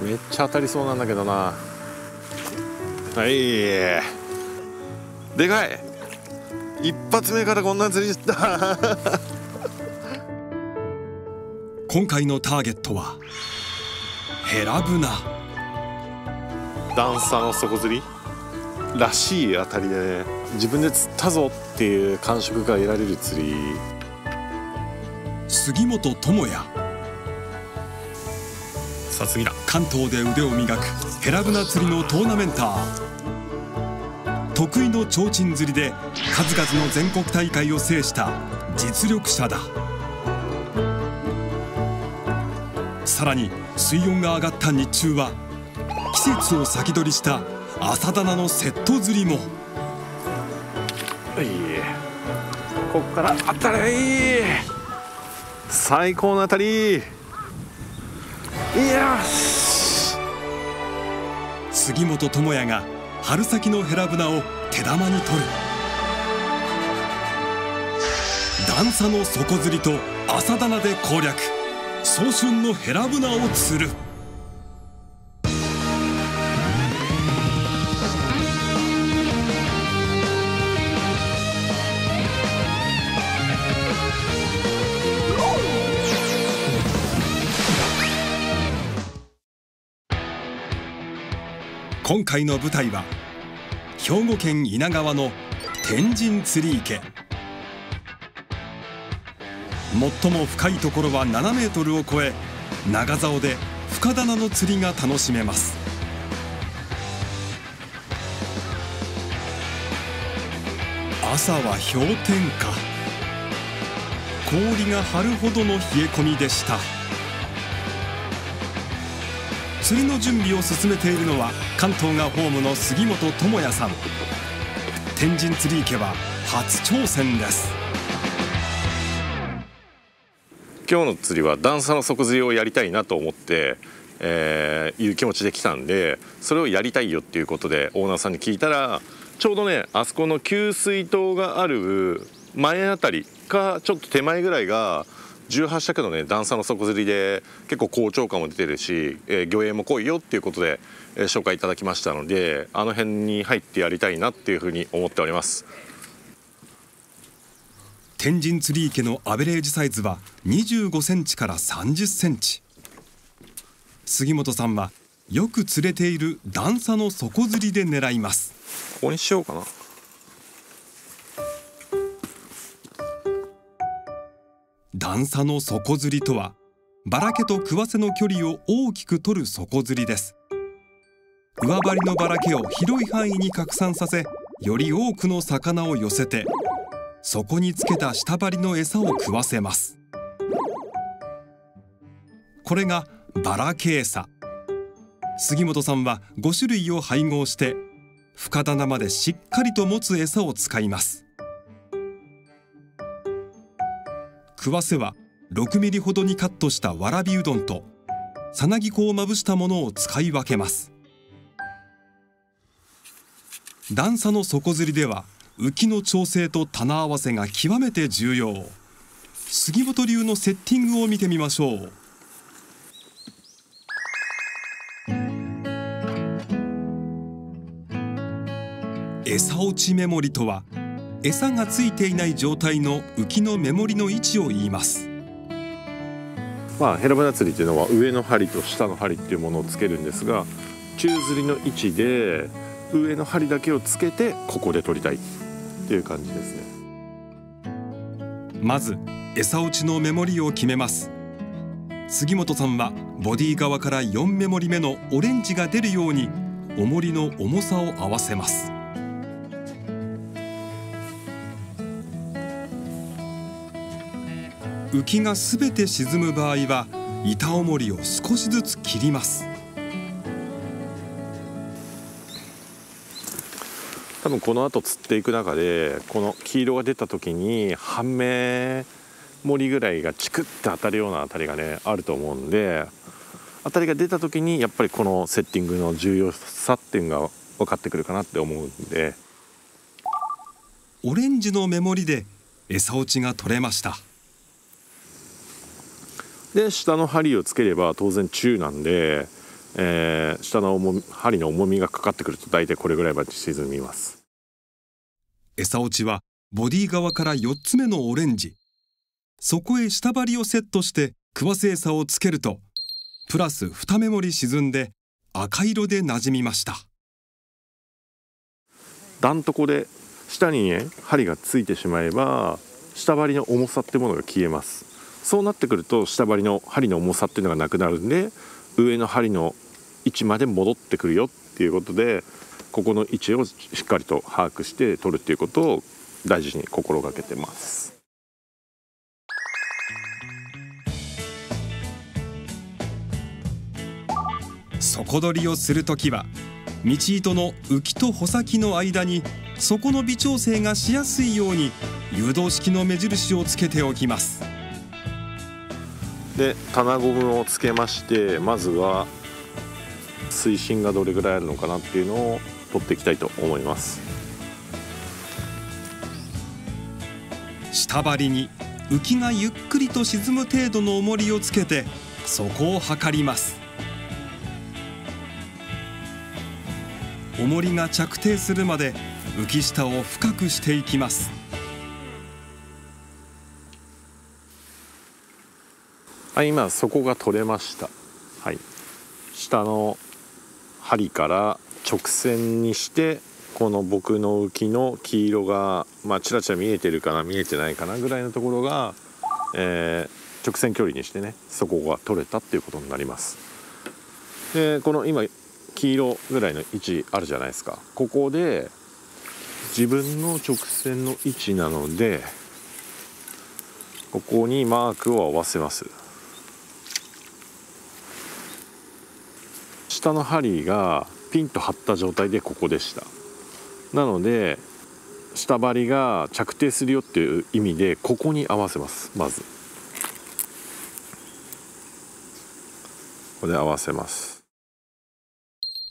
めっちゃ当たりそうなんだけどな。はい、でかい。一発目からこんな釣りした今回のターゲットはヘラブナ。段差の底釣りらしい当たりでね、自分で釣ったぞっていう感触が得られる釣り。杉本智也、さあ次だ。関東で腕を磨くヘラブナ釣りのトーナメンター。得意の提灯釣りで数々の全国大会を制した実力者だ。さらに水温が上がった日中は季節を先取りした朝棚のセット釣りも。こっから当たり、最高の当たり。よし。杉本智也が春先のヘラブナを手玉に取る。段差の底釣りと朝棚で攻略、早春のヘラブナを釣る。今回の舞台は兵庫県稲川の天神釣り池。最も深いところは7メートルを超え、長竿で深棚の釣りが楽しめます。朝は氷点下、氷が張るほどの冷え込みでした。釣りの準備を進めているのは関東がホームの杉本智也さん。天神釣り池は初挑戦です。今日の釣りは段差の底釣りをやりたいなと思って、いう気持ちで来たんで、それをやりたいよっていうことでオーナーさんに聞いたら、ちょうどねあそこの給水塔がある前あたりかちょっと手前ぐらいが18尺のね段差の底釣りで結構好調感も出てるし、魚影も濃いよっていうことで、紹介いただきましたので、あの辺に入ってやりたいなっていうふうに思っております。天神釣り池のアベレージサイズは25センチから30センチ。杉本さんはよく釣れている段差の底釣りで狙います。ここにしようかな。段差の底釣りとは、バラケとクワセの距離を大きく取る底釣りです。上張りのバラケを広い範囲に拡散させ、より多くの魚を寄せて、そこにつけた下張りの餌を食わせます。これがバラケ餌。杉本さんは5種類を配合して深棚までしっかりと持つ餌を使います。食わせは6ミリほどにカットしたわらびうどんとさなぎ粉をまぶしたものを使い分けます。段差の底釣りでは浮きの調整と棚合わせが極めて重要。杉本流のセッティングを見てみましょう。餌落ち目盛りとは、餌がついていない状態の浮きの目盛りの位置を言います。ヘラブナ釣りっていうのは上の針と下の針っていうものをつけるんですが、宙吊りの位置で上の針だけをつけてここで取りたいっていう感じですね。まず餌落ちの目盛りを決めます。杉本さんはボディ側から4目盛り目のオレンジが出るように重りの重さを合わせます。浮きがすべて沈む場合は板重りを少しずつ切ります。多分この後釣っていく中でこの黄色が出た時に半目盛りぐらいがチクッて当たるような当たりがねあると思うんで、当たりが出た時にやっぱりこのセッティングの重要さっていうのが分かってくるかなって思うんで、オレンジの目盛りで餌落ちが取れました。で下の針をつければ当然中なんで、下の針の重みがかかってくると大体これぐらいまで沈みます。餌落ちはボディ側から4つ目のオレンジ。そこへ下針をセットして食わせ餌をつけると、プラス2目盛り沈んで赤色で馴染みました。段床で下にね針がついてしまえば下針の重さってものが消えます。そうなってくると下針の針の重さっていうのがなくなるんで、上の針の位置まで戻ってくるよっていうことで、ここの位置をしっかりと把握して取るっていうことを大事に心がけてます。底取りをするときは、道糸の浮きと穂先の間に底の微調整がしやすいように誘導式の目印をつけておきます。で棚ゴムをつけまして、まずは水深がどれぐらいあるのかなっていうのを取っていきたいと思います。下針に浮きがゆっくりと沈む程度の重りをつけて底を測ります。重りが着底するまで浮き下を深くしていきます。はい、今底が取れました。はい、下の針から直線にして、この僕の浮きの黄色がちらちら見えてるかな見えてないかなぐらいのところが、直線距離にしてね底が取れたっていうことになります。でこの今黄色ぐらいの位置あるじゃないですか。ここで自分の直線の位置なので、ここにマークを合わせます。下の針がピンと張った状態でここでした。なので下針が着底するよっていう意味でここに合わせます。まずここで合わせます。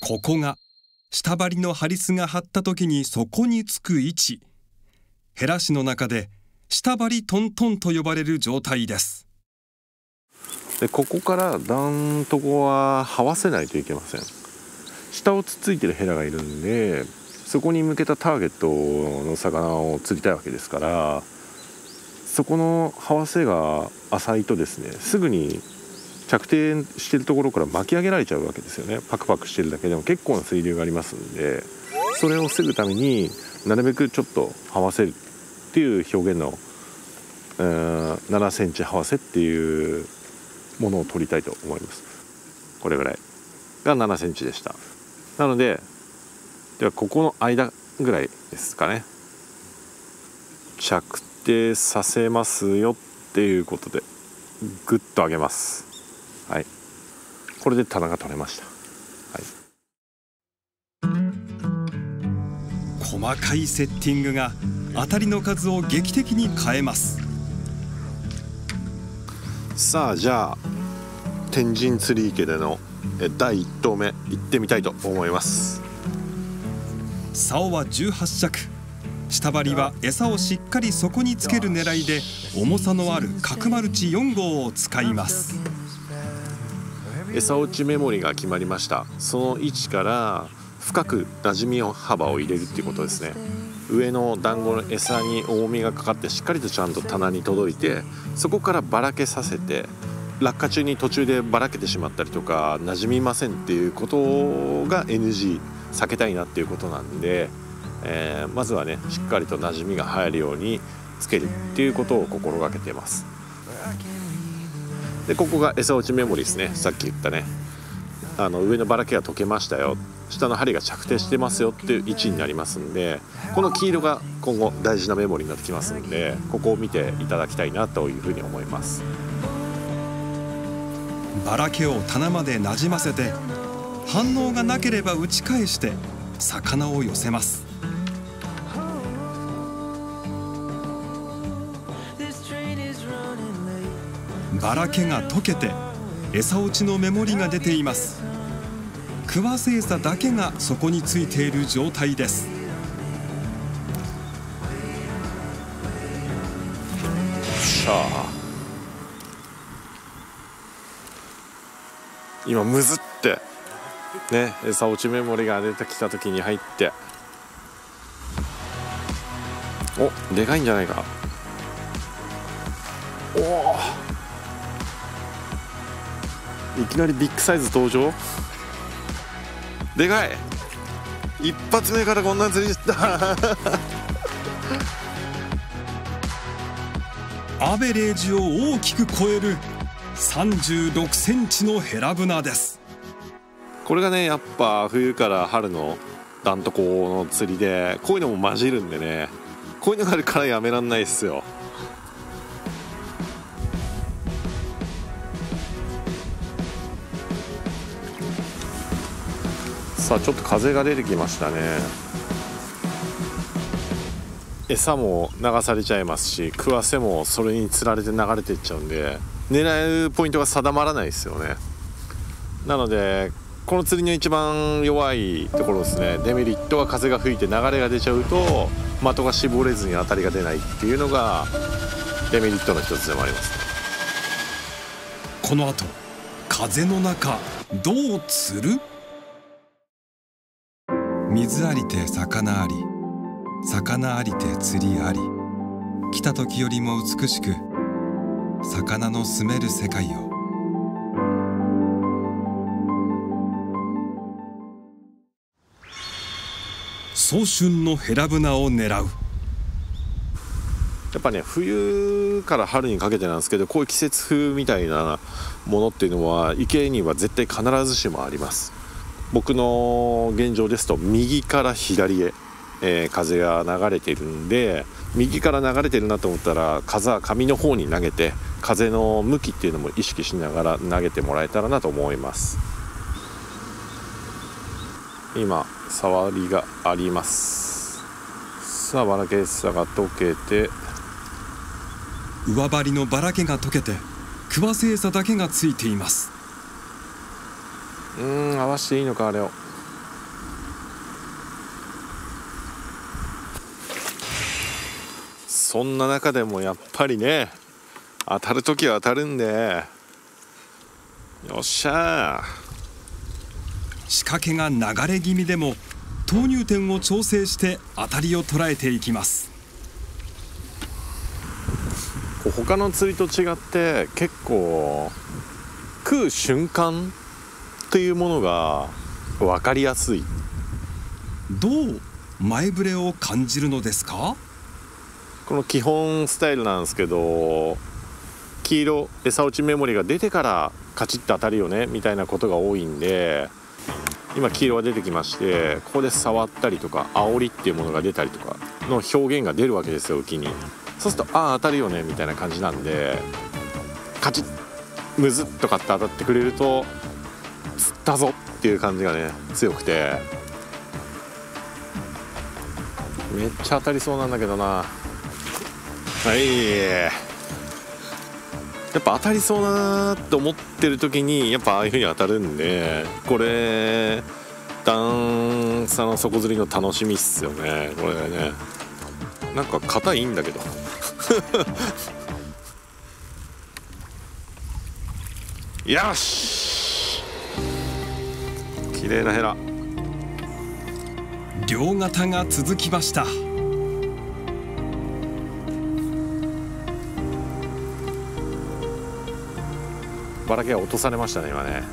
ここが下針のハリスが張った時に底につく位置。ヘラ師の中で下針トントンと呼ばれる状態です。でここから段床は這わせないといけません。下をつついてるヘラがいるんで、そこに向けたターゲットの魚を釣りたいわけですから、そこの這わせが浅いとですね、すぐに着底してるところから巻き上げられちゃうわけですよね。パクパクしてるだけでも結構な水流がありますんで、それを防ぐためになるべくちょっと這わせるっていう表現の7センチ這わせっていうものを取りたいと思います。これぐらいが7センチでした。なのでここの間ぐらいですかね、着底させますよっていうことでグッと上げます。はい、これで棚が取れました。はい、細かいセッティングが当たりの数を劇的に変えます。さあじゃあ天神釣り池での第1投目行ってみたいと思います。竿は18尺、下針は餌をしっかり底につける狙いで重さのある角マルチ4号を使います。餌落ちメモリが決まりました。その位置から深く馴染み幅を入れるっていうことですね。上の団子の餌に重みがかかってしっかりとちゃんと棚に届いて、そこからばらけさせて、落下中に途中でばらけてしまったりとか馴染みませんっていうことが NG、 避けたいなっていうことなんで、まずはねしっかりと馴染みが入るようにつけるっていうことを心がけています。でここが餌落ちメモリですね。さっき言ったね上のばらけが溶けましたよ、下の針が着底してますよっていう位置になりますんで、この黄色が今後大事なメモリになってきますんで、ここを見ていただきたいなというふうに思います。ばらけを棚までなじませて、反応がなければ打ち返して魚を寄せます。ばらけが溶けて餌落ちの目盛りが出ています。食わせ餌だけが底についている状態です。さあ今むずってね、餌落ちメモリが出てきた時に入って、お、でかいんじゃないか。おお、いきなりビッグサイズ登場。でかい。一発目からこんな釣りしたアベレージを大きく超える36センチのヘラブナです。これがね、やっぱ冬から春のダントコの釣りで、こういうのも混じるんでね、こういうのがあるからやめらんないですよ。さあ、ちょっと風が出てきましたね。餌も流されちゃいますし、食わせもそれにつられて流れていっちゃうんで、狙うポイントが定まらないですよね。なのでこの釣りの一番弱いところですね。デメリットは風が吹いて流れが出ちゃうと的が絞れずに当たりが出ないっていうのがデメリットの一つでもあります。この後、風の中どう釣る？水ありて魚あり、魚ありて釣りあり、来た時よりも美しく魚の住める世界を。早春のヘラブナを狙う。やっぱね、冬から春にかけてなんですけど、こういう季節風みたいなものっていうのは池には絶対必ずしもあります。僕の現状ですと右から左へ、風が流れているんで、右から流れてるなと思ったら風は上の方に投げて、風の向きっていうのも意識しながら投げてもらえたらなと思います。今触りがあります。さあ、バラケ餌が溶けて、上張りのバラ毛が溶けて食わせ餌だけがついています。合わしていいのか、あれを。そんな中でもやっぱりね、当たるときは当たるんで、よっしゃー。仕掛けが流れ気味でも投入点を調整して当たりを捉えていきます。他の釣りと違って結構食う瞬間というものが分かりやすい。どう前触れを感じるのですか？この基本スタイルなんですけど、黄色餌落ちメモリが出てからカチッと当たるよねみたいなことが多いんで、今黄色が出てきまして、ここで触ったりとか煽りっていうものが出たりとかの表現が出るわけですよ、浮きに。そうすると当たるよねみたいな感じなんで、カチッムズッとかって当たってくれると釣ったぞっていう感じがね強くて、めっちゃ当たりそうなんだけどな。はい、やっぱ当たりそうだなって思ってる時にやっぱああいう風に当たるんで、これ段差の底釣りの楽しみっすよね。これね、なんか硬いんだけどよし、綺麗なヘラ。両型が続きました。バラ毛が落とされましたね今ね。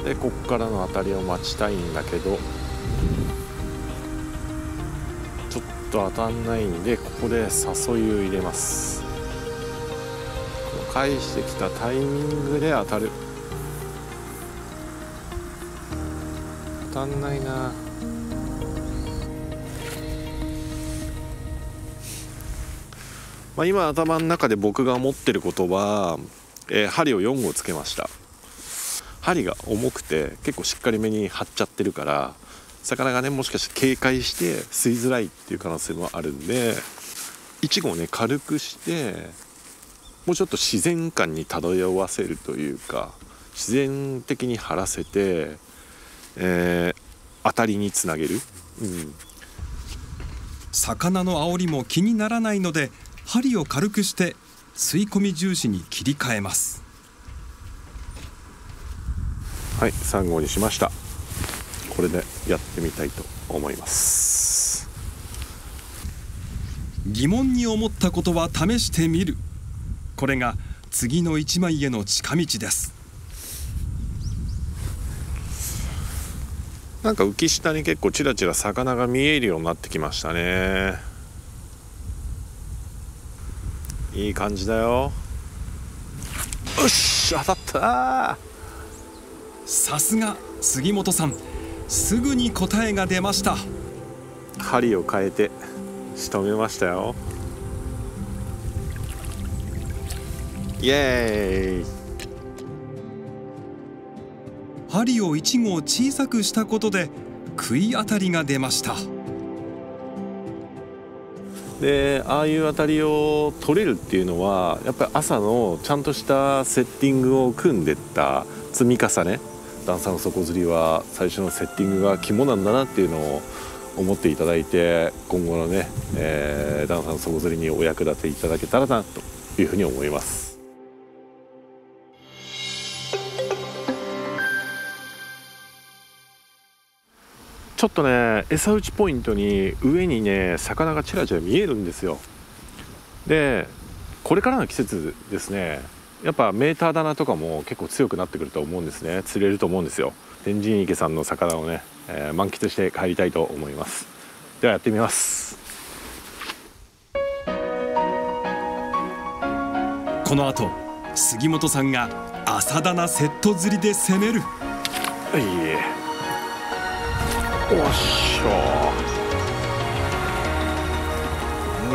でこっからの当たりを待ちたいんだけど、ちょっと当たんないんで、ここで誘いを入れます。この返してきたタイミングで当たる。当たんないな。今頭の中で僕が思ってることは、針を4号つけました。針が重くて結構しっかりめに張っちゃってるから、魚がねもしかして警戒して吸いづらいっていう可能性もあるんで、1号ね軽くしてもうちょっと自然感に漂わせるというか、自然的に張らせて、当たりにつなげる、魚の煽りも気にならないので、針を軽くして吸い込み重視に切り替えます。はい、3号にしました。これでやってみたいと思います。疑問に思ったことは試してみる。これが次の1枚への近道です。なんか浮き下に結構チラチラ魚が見えるようになってきましたね。いい感じだよ。よし、当たった。さすが杉本さん、すぐに答えが出ました。針を変えて仕留めましたよ。イエーイ。針を1号小さくしたことで食い当たりが出ました。で、ああいう当たりを取れるっていうのはやっぱり朝のちゃんとしたセッティングを組んでった積み重ね。段差の底釣りは最初のセッティングが肝なんだなっていうのを思っていただいて、今後のね、段差の底釣りにお役立ていただけたらなというふうに思います。ちょっとね、餌打ちポイントに上にね魚がちらちら見えるんですよ。で、これからの季節ですね、やっぱメーター棚とかも結構強くなってくると思うんですね。釣れると思うんですよ。天神池さんの魚をね、満喫して帰りたいと思います。ではやってみます。この後杉本さんが朝棚セット釣りで攻める。はい、おっし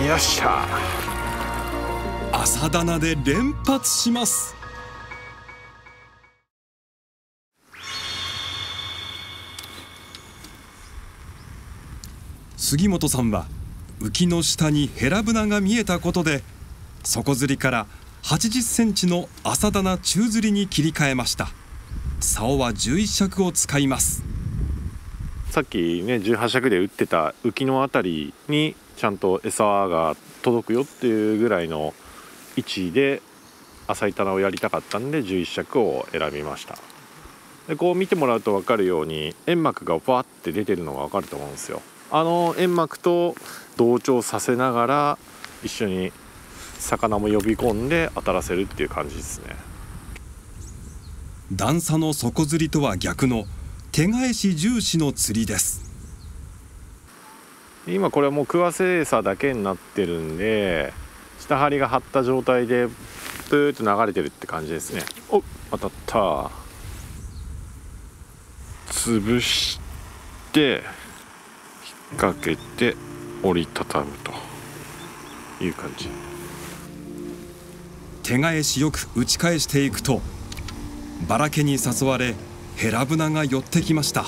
ょ、よっしゃ。朝棚で連発します。杉本さんは浮きの下にヘラブナが見えたことで底釣りから80センチの朝棚中釣りに切り替えました。竿は11尺を使います。さっきね18尺で打ってた浮きのあたりにちゃんと餌が届くよっていうぐらいの位置で浅い棚をやりたかったんで11尺を選びました。で、こう見てもらうと分かるように煙幕がバーって出てるのが分かると思うんですよ。あの煙幕と同調させながら一緒に魚も呼び込んで当たらせるっていう感じですね。段差の底釣りとは逆の手返し重視の釣りです。今これはもう食わせ餌だけになってるんで、下針が張った状態でプーッと流れてるって感じですね。おっ、当たった。潰して引っ掛けて折りたたむという感じ。手返しよく打ち返していくとバラケに誘われヘラブナが寄ってきました。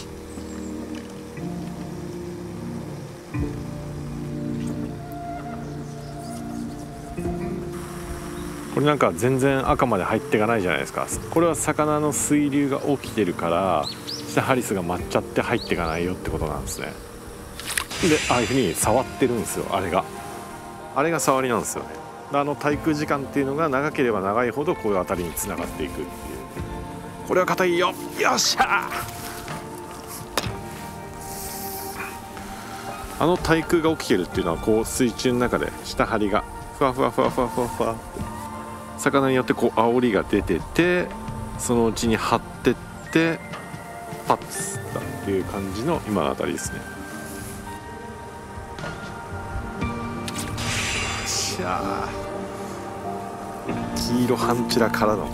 これなんか全然赤まで入っていかないじゃないですか。これは魚の水流が起きてるから下ハリスが舞っちゃって入っていかないよってことなんですね。で、ああいうふうに触ってるんですよ。あれが触りなんですよね。滞空時間っていうのが長ければ長いほどこういう当たりにつながっていくっていう。これは硬いよ。よっしゃー。滞空が起きてるっていうのはこう水中の中で下針がふわふわふわふわふわふわ魚によってこう煽りが出てて、そのうちに張ってってパッツったっていう感じの今の当たりですね。しゃー、黄色半チラからの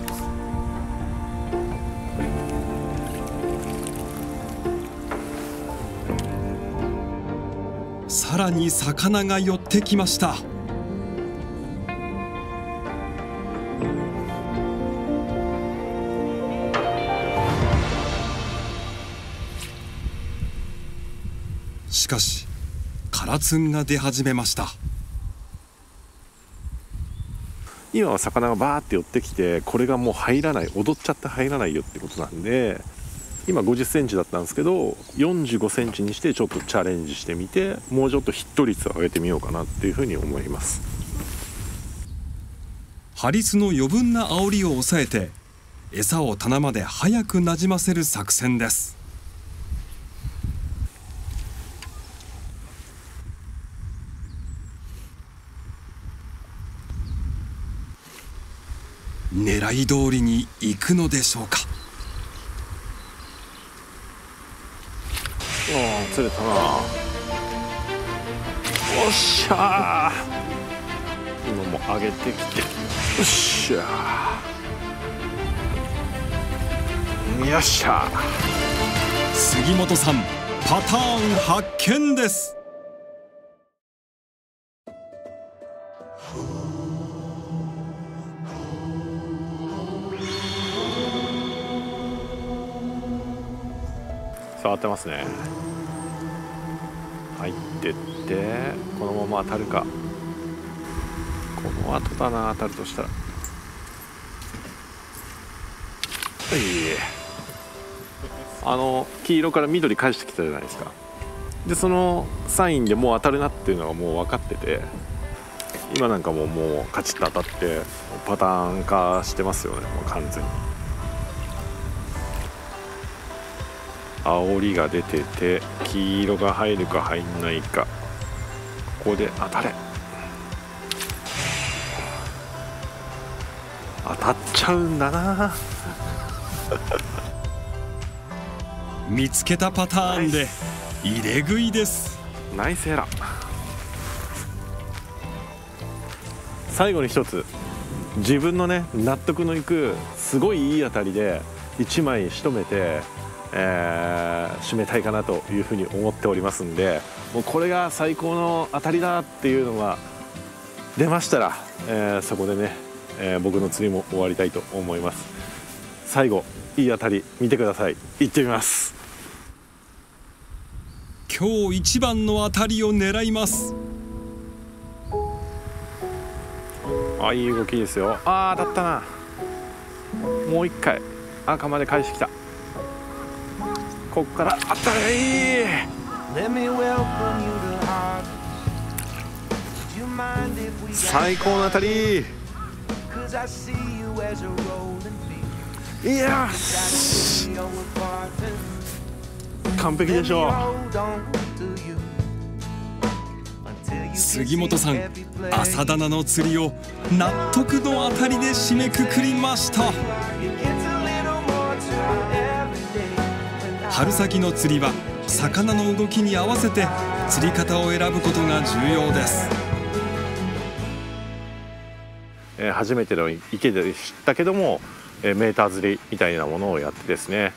さらに魚が寄ってきました。しかしカラツンが出始めました。今は魚がバーって寄ってきて、これがもう入らない、踊っちゃって入らないよってことなんで、今50センチだったんですけど45センチにしてちょっとチャレンジしてみて、もうちょっとヒット率を上げてみようかなっていうふうに思います。ハリスの余分な煽りを抑えて餌を棚まで早くなじませる作戦です。狙い通りに行くのでしょうか。釣れたな。おっしゃー、今も上げてきて、よっしゃー、よっしゃー。杉本さん、パターン発見です。触ってますね。入ってってこのまま当たるか。この後だな、当たるとしたら。黄色から緑返してきたじゃないですか。でそのサインでもう当たるなっていうのがもう分かってて、今なんかもうカチッと当たってパターン化してますよね、もう完全に。煽りが出てて黄色が入るか入んないか。ここで当たれ。当たっちゃうんだな。見つけたパターンで入れ食いです。ナイスエラ。最後に一つ自分のね納得のいくすごいいい当たりで1枚仕留めて、締めたいかなというふうに思っておりますんで、もうこれが最高の当たりだっていうのが出ましたら、そこでね、僕の釣りも終わりたいと思います。最後いい当たり見てください。行ってみます。今日一番の当たりを狙います。いい動きですよ。当たったな。もう一回赤まで返してきた。こっから当たり。最高の当たり。いや完璧でしょう。杉本さん、朝棚の釣りを納得の当たりで締めくくりました。春先の釣りは魚の動きに合わせて釣り方を選ぶことが重要です。初めての池でしたけども、メーター釣りみたいなものをやってですね、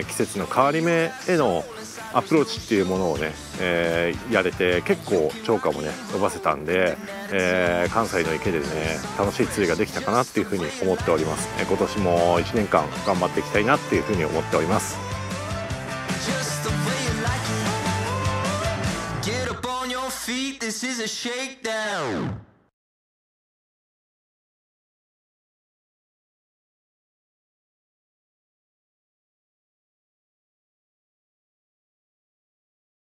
季節の変わり目へのアプローチっていうものをね、やれて結構釣果もね伸ばせたんで、関西の池でね楽しい釣りができたかなっていうふうに思っております。今年も1年間頑張っていきたいなっていうふうに思っております。Get up on your feet, this is a shakedown.